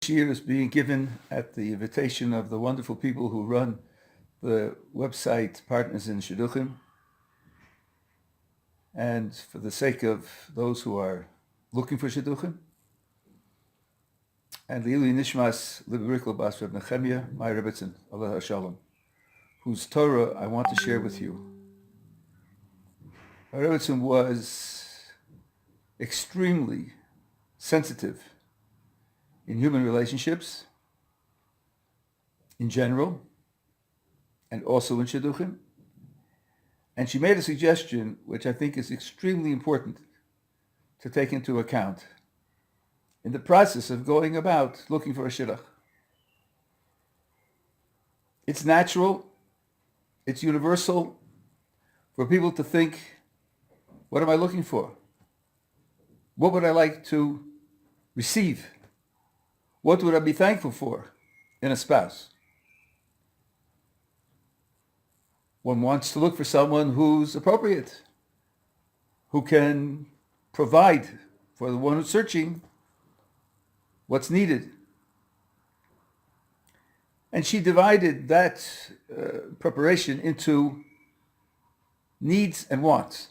Shiur is being given at the invitation of the wonderful people who run the website Partners in Shidduchim, and for the sake of those who are looking for shidduchim, and Li'ili Nishmas Librikl Bas Reb Nechemia, my Rebbetzin, Allah Shalom, whose Torah I want to share with you. My Rebbetzin was extremely sensitive in human relationships in general, and also in shidduchim. And she made a suggestion which I think is extremely important to take into account in the process of going about looking for a shidduch. It's natural, it's universal for people to think, what am I looking for? What would I like to receive? What would I be thankful for in a spouse? One wants to look for someone who's appropriate, who can provide for the one who's searching what's needed. And she divided that preparation into needs and wants.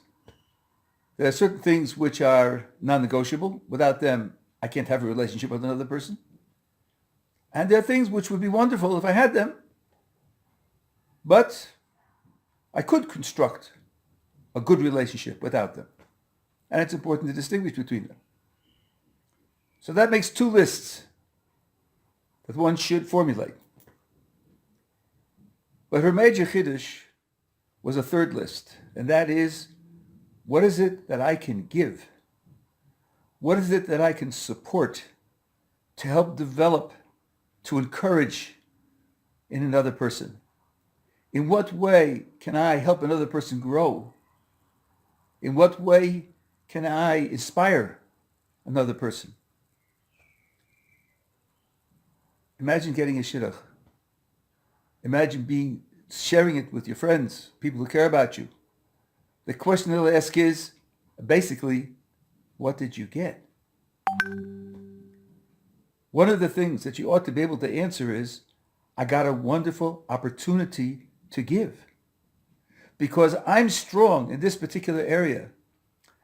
There are certain things which are non-negotiable. Without them, I can't have a relationship with another person. And there are things which would be wonderful if I had them, but I could construct a good relationship without them. And it's important to distinguish between them. So that makes two lists that one should formulate. But her major chiddush was a third list, and that is, what is it that I can give? What is it that I can support to help develop, to encourage in another person? In what way can I help another person grow? In what way can I inspire another person? Imagine getting a shidduch. Imagine sharing it with your friends, people who care about you. The question they'll ask is, basically, what did you get? One of the things that you ought to be able to answer is, I got a wonderful opportunity to give. Because I'm strong in this particular area,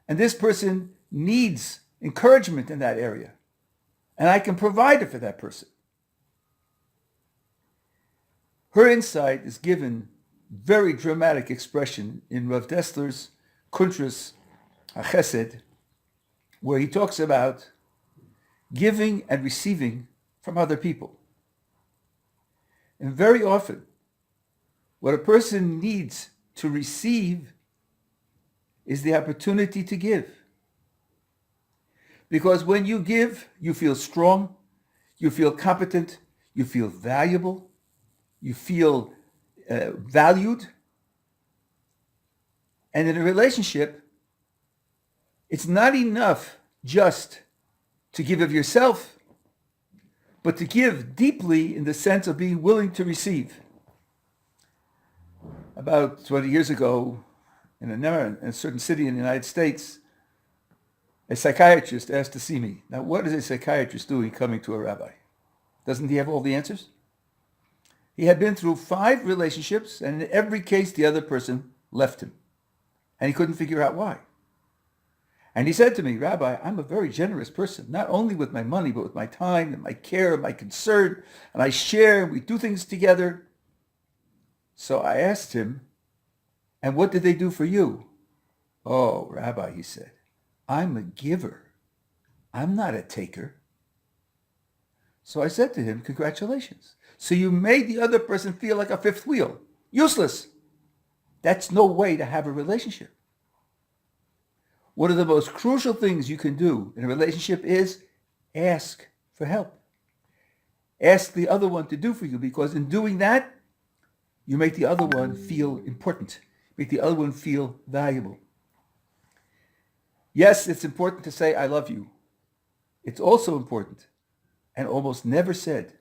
and this person needs encouragement in that area, and I can provide it for that person. Her insight is given very dramatic expression in Rav Dessler's Kuntras HaChesed, where he talks about giving and receiving from other people. And very often, what a person needs to receive is the opportunity to give. Because when you give, you feel strong, you feel competent, you feel valuable, you feel valued. And in a relationship, it's not enough just to give of yourself, but to give deeply in the sense of being willing to receive. About 20 years ago, in a certain city in the United States, a psychiatrist asked to see me. Now, what is a psychiatrist doing coming to a rabbi? Doesn't he have all the answers? He had been through 5 relationships, and in every case, the other person left him. And he couldn't figure out why. And he said to me, Rabbi, I'm a very generous person, not only with my money, but with my time and my care and my concern. And I share, we do things together. So I asked him, and what did they do for you? Oh, Rabbi, he said, I'm a giver. I'm not a taker. So I said to him, congratulations. So you made the other person feel like a fifth wheel. Useless. That's no way to have a relationship. One of the most crucial things you can do in a relationship is ask for help. Ask the other one to do for you, because in doing that, you make the other one feel important. Make the other one feel valuable. Yes, it's important to say, I love you. It's also important, and almost never said,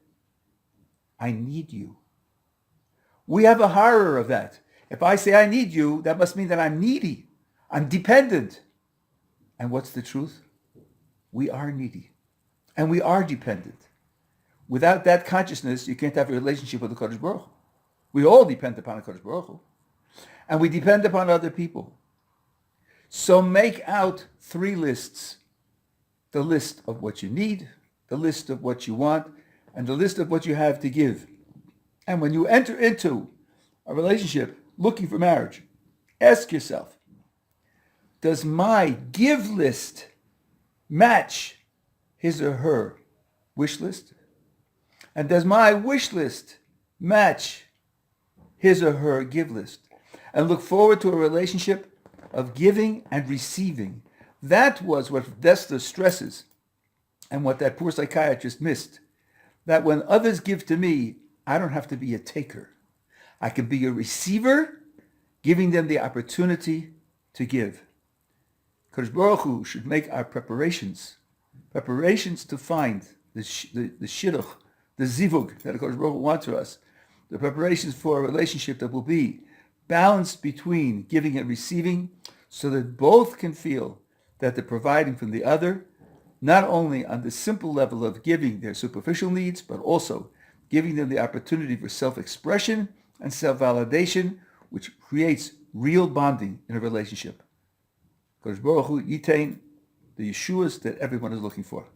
I need you. We have a horror of that. If I say I need you, that must mean that I'm needy. I'm dependent. And what's the truth? We are needy. And we are dependent. Without that consciousness, you can't have a relationship with the Kodesh Baruch Hu. We all depend upon the Kodesh Baruch Hu. And we depend upon other people. So make out 3 lists. The list of what you need, the list of what you want, and the list of what you have to give. And when you enter into a relationship looking for marriage, ask yourself, does my give list match his or her wish list? And does my wish list match his or her give list? And look forward to a relationship of giving and receiving. That was what Dessler stresses and what that poor psychiatrist missed. That when others give to me, I don't have to be a taker. I can be a receiver, giving them the opportunity to give. Kodesh Baruch Hu should make our preparations to find the shidduch, the zivug that Kodesh Baruch Hu wants for us, the preparations for a relationship that will be balanced between giving and receiving, so that both can feel that they're providing from the other, not only on the simple level of giving their superficial needs, but also giving them the opportunity for self-expression and self-validation, which creates real bonding in a relationship. Kodesh Baruch Hu yitain the Yeshuas that everyone is looking for.